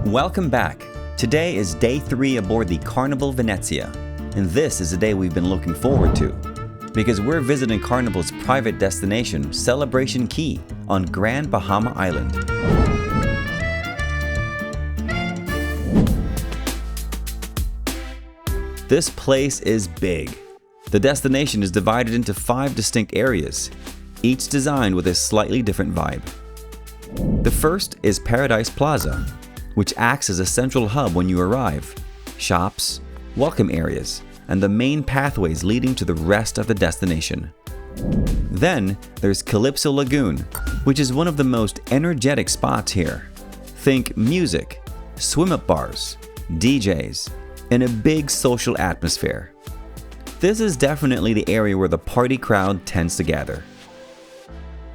Welcome back. Today is day 3 aboard the Carnival Venezia, and this is a day we've been looking forward to because we're visiting Carnival's private destination, Celebration Key, on Grand Bahama Island. This place is big. The destination is divided into 5 distinct areas, each designed with a slightly different vibe. The first is Paradise Plaza, which acts as a central hub when you arrive, shops, welcome areas, and the main pathways leading to the rest of the destination. Then there's Calypso Lagoon, which is one of the most energetic spots here. Think music, swim-up bars, DJs, and a big social atmosphere. This is definitely the area where the party crowd tends to gather.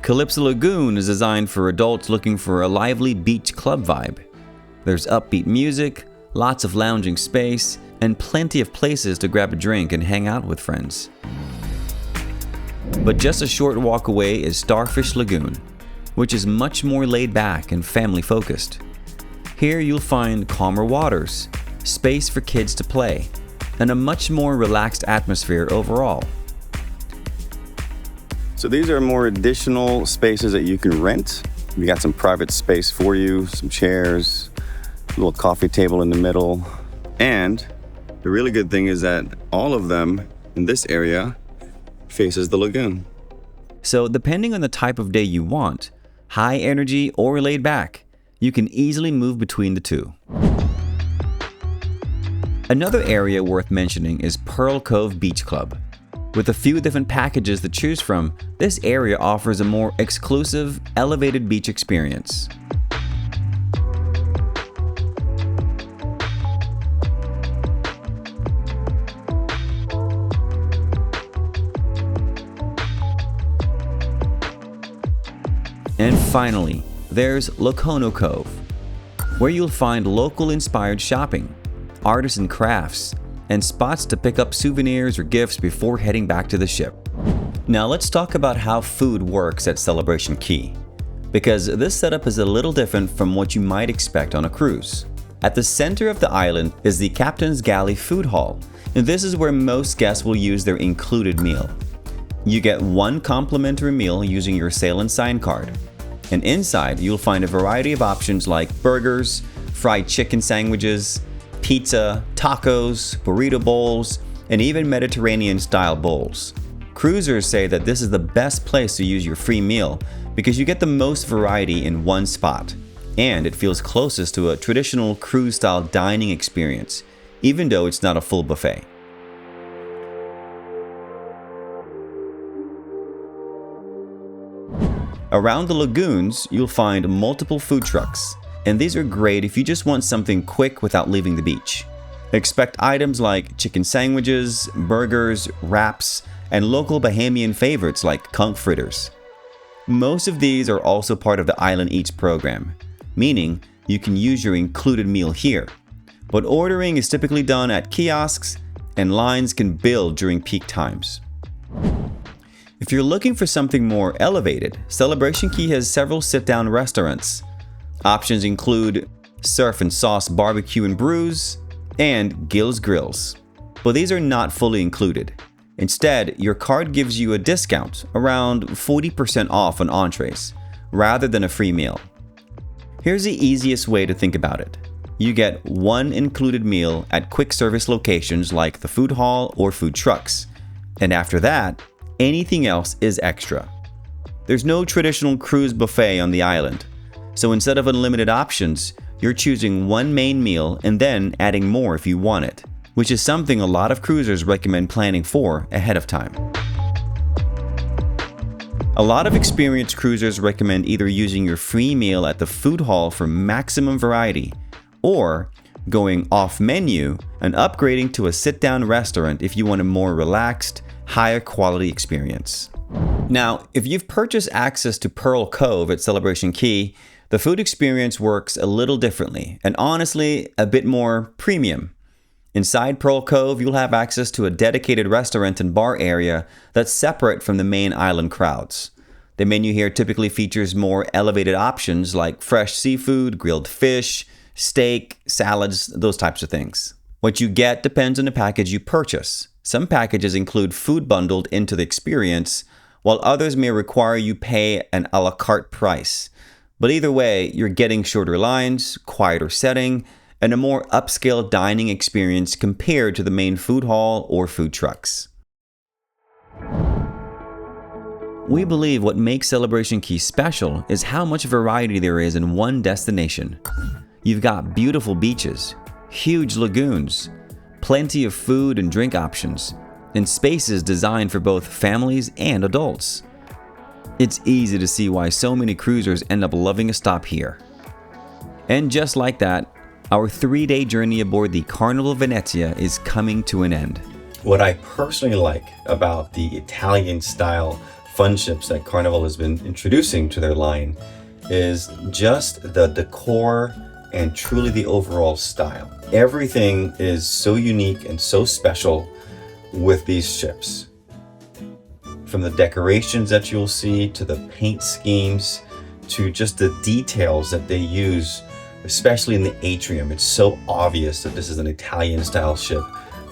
Calypso Lagoon is designed for adults looking for a lively beach club vibe. There's upbeat music, lots of lounging space, and plenty of places to grab a drink and hang out with friends. But just a short walk away is Starfish Lagoon, which is much more laid back and family focused. Here you'll find calmer waters, space for kids to play, and a much more relaxed atmosphere overall. So these are more additional spaces that you can rent. We got some private space for you, some chairs, a little coffee table in the middle. And the really good thing is that all of them in this area faces the lagoon. So depending on the type of day you want, high energy or laid back, you can easily move between the two. Another area worth mentioning is Pearl Cove Beach Club. With a few different packages to choose from, this area offers a more exclusive, elevated beach experience. And finally, there's Locono Cove, where you'll find local-inspired shopping, artisan crafts, and spots to pick up souvenirs or gifts before heading back to the ship. Now let's talk about how food works at Celebration Key, because this setup is a little different from what you might expect on a cruise. At the center of the island is the Captain's Galley Food Hall, and this is where most guests will use their included meal. You get one complimentary meal using your Sail and Sign card. And inside, you'll find a variety of options like burgers, fried chicken sandwiches, pizza, tacos, burrito bowls, and even Mediterranean-style bowls. Cruisers say that this is the best place to use your free meal because you get the most variety in one spot, and it feels closest to a traditional cruise-style dining experience, even though it's not a full buffet. Around the lagoons, you'll find multiple food trucks, and these are great if you just want something quick without leaving the beach. Expect items like chicken sandwiches, burgers, wraps, and local Bahamian favorites like conch fritters. Most of these are also part of the Island Eats program, meaning you can use your included meal here. But ordering is typically done at kiosks, and lines can build during peak times. If you're looking for something more elevated, Celebration Key has several sit-down restaurants. Options include Surf and Sauce Barbecue and Brews and Gill's Grills. But these are not fully included. Instead, your card gives you a discount, around 40% off on entrees, rather than a free meal. Here's the easiest way to think about it. You get one included meal at quick service locations like the food hall or food trucks. And after that, anything else is extra. There's no traditional cruise buffet on the island, so instead of unlimited options, you're choosing one main meal and then adding more if you want it, which is something a lot of cruisers recommend planning for ahead of time. A lot of experienced cruisers recommend either using your free meal at the food hall for maximum variety, or going off menu and upgrading to a sit-down restaurant if you want a more relaxed, higher quality experience. Now, if you've purchased access to Pearl Cove at Celebration Key, the food experience works a little differently and honestly a bit more premium. Inside Pearl Cove, you'll have access to a dedicated restaurant and bar area that's separate from the main island crowds. The menu here typically features more elevated options like fresh seafood, grilled fish, steak, salads, those types of things. What you get depends on the package you purchase. Some packages include food bundled into the experience, while others may require you pay an a la carte price. But either way, you're getting shorter lines, quieter setting, and a more upscale dining experience compared to the main food hall or food trucks. We believe what makes Celebration Key special is how much variety there is in one destination. You've got beautiful beaches, huge lagoons, plenty of food and drink options, and spaces designed for both families and adults. It's easy to see why so many cruisers end up loving a stop here. And just like that, our 3-day journey aboard the Carnival Venezia is coming to an end. What I personally like about the Italian-style fun ships that Carnival has been introducing to their line is just the decor and truly the overall style. Everything is so unique and so special with these ships. From the decorations that you'll see, to the paint schemes, to just the details that they use, especially in the atrium. It's so obvious that this is an Italian-style ship.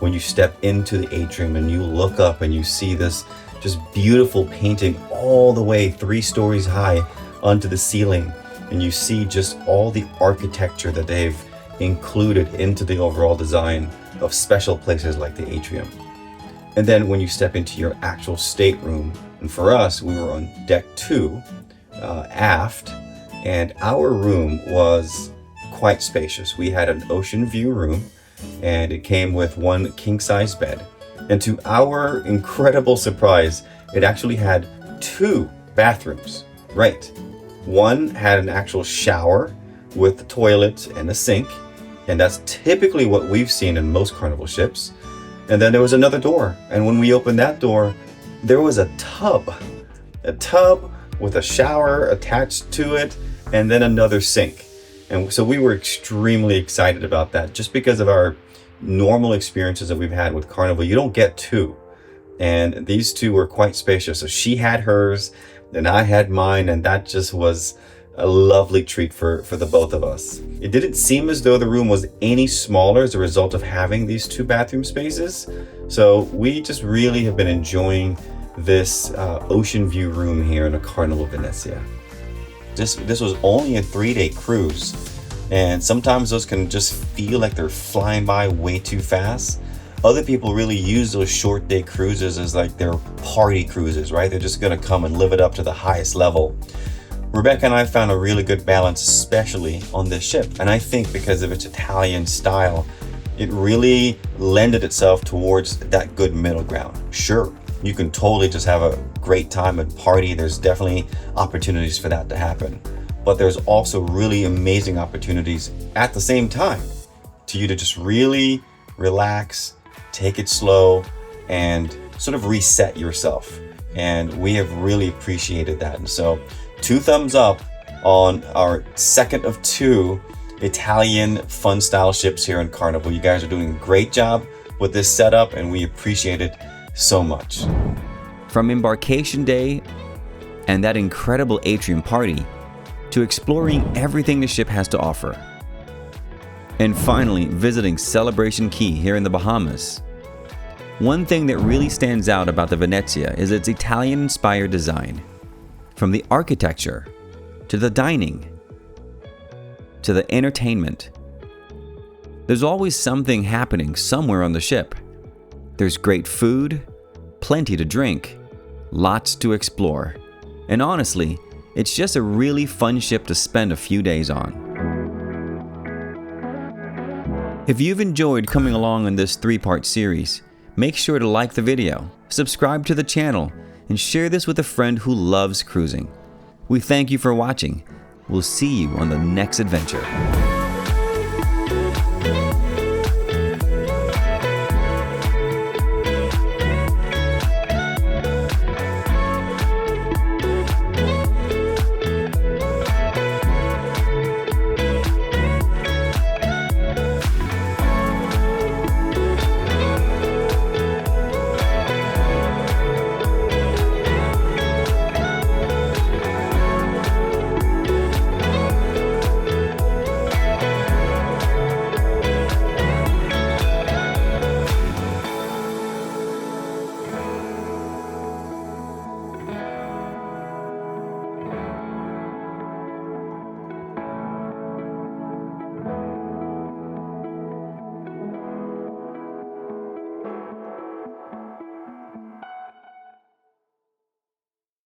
When you step into the atrium and you look up and you see this just beautiful painting all the way 3 stories high onto the ceiling, and you see just all the architecture that they've included into the overall design of special places like the atrium. And then when you step into your actual stateroom, and for us, we were on deck 2, aft, and our room was quite spacious. We had an ocean view room, and it came with 1 king-size bed. And to our incredible surprise, it actually had 2 bathrooms. Right. One had an actual shower with a toilet and a sink, and that's typically what we've seen in most Carnival ships. And then there was another door, and when we opened that door, there was a tub with a shower attached to it, and then another sink. And so we were extremely excited about that, just because of our normal experiences that we've had with Carnival. You don't get 2, and these 2 were quite spacious. So she had hers, and I had mine, and that just was a lovely treat for the both of us. It didn't seem as though the room was any smaller as a result of having these 2 bathroom spaces. So we just really have been enjoying this ocean view room here in a Carnival Venezia. This was only a 3-day cruise, and sometimes those can just feel like they're flying by way too fast. Other people really use those short day cruises as like their party cruises, right? They're just gonna come and live it up to the highest level. Rebecca and I found a really good balance, especially on this ship. And I think because of its Italian style, it really lended itself towards that good middle ground. Sure, you can totally just have a great time and party. There's definitely opportunities for that to happen. But there's also really amazing opportunities at the same time to you to just really relax, take it slow, and sort of reset yourself. And we have really appreciated that. And so 2 thumbs up on our second of 2 Italian fun style ships here in Carnival. You guys are doing a great job with this setup, and we appreciate it so much. From Embarkation Day and that incredible atrium party to exploring everything the ship has to offer. And finally, visiting Celebration Key here in the Bahamas. One thing that really stands out about the Venezia is its Italian-inspired design. From the architecture, to the dining, to the entertainment. There's always something happening somewhere on the ship. There's great food, plenty to drink, lots to explore. And honestly, it's just a really fun ship to spend a few days on. If you've enjoyed coming along on this 3-part series, make sure to like the video, subscribe to the channel, and share this with a friend who loves cruising. We thank you for watching. We'll see you on the next adventure.